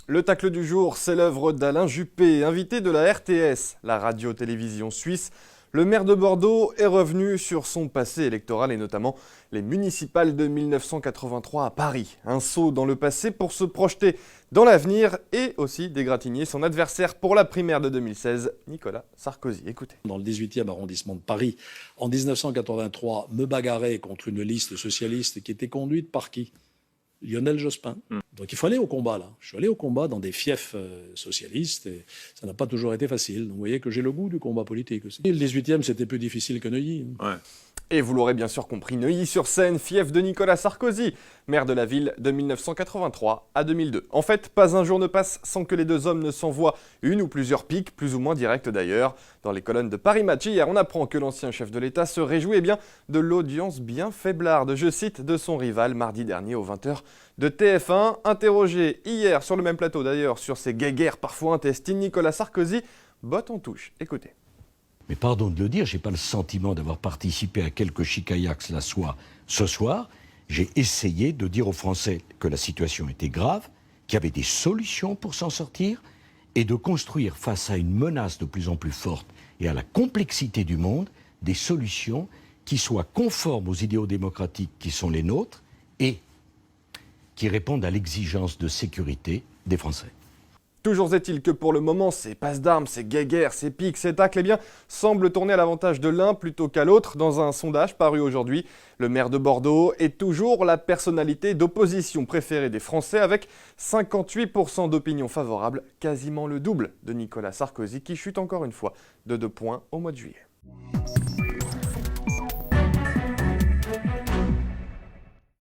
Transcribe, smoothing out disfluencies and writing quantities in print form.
Le tacle du jour, c'est l'œuvre d'Alain Juppé, invité de la RTS, la radio-télévision suisse. Le maire de Bordeaux est revenu sur son passé électoral et notamment les municipales de 1983 à Paris. Un saut dans le passé pour se projeter dans l'avenir et aussi dégratigner son adversaire pour la primaire de 2016, Nicolas Sarkozy. Écoutez. Dans le 18e arrondissement de Paris, en 1983, me bagarrer contre une liste socialiste qui était conduite par qui ? Lionel Jospin. Donc il faut aller au combat, là. Je suis allé au combat dans des fiefs socialistes et ça n'a pas toujours été facile. Donc vous voyez que j'ai le goût du combat politique aussi. Et le 18e, c'était plus difficile que Neuilly. Ouais. Et vous l'aurez bien sûr compris, Neuilly-sur-Seine, fief de Nicolas Sarkozy, maire de la ville de 1983 à 2002. En fait, pas un jour ne passe sans que les deux hommes ne s'envoient une ou plusieurs piques, plus ou moins directes d'ailleurs. Dans les colonnes de Paris Match, hier, on apprend que l'ancien chef de l'État se réjouit de l'audience bien faiblarde, je cite, de son rival mardi dernier aux 20h de TF1. Interrogé hier sur le même plateau d'ailleurs sur ses guéguerres parfois intestines, Nicolas Sarkozy botte en touche. Écoutez. Mais pardon de le dire, je n'ai pas le sentiment d'avoir participé à quelques chicaillacs la soie. Ce soir, j'ai essayé de dire aux Français que la situation était grave, qu'il y avait des solutions pour s'en sortir et de construire face à une menace de plus en plus forte et à la complexité du monde, des solutions qui soient conformes aux idéaux démocratiques qui sont les nôtres et qui répondent à l'exigence de sécurité des Français. Toujours est-il que pour le moment, ces passes d'armes, ces guéguerres, ces piques, ces tacles, semblent tourner à l'avantage de l'un plutôt qu'à l'autre. Dans un sondage paru aujourd'hui, le maire de Bordeaux est toujours la personnalité d'opposition préférée des Français avec 58% d'opinion favorable, quasiment le double de Nicolas Sarkozy qui chute encore une fois de 2 points au mois de juillet.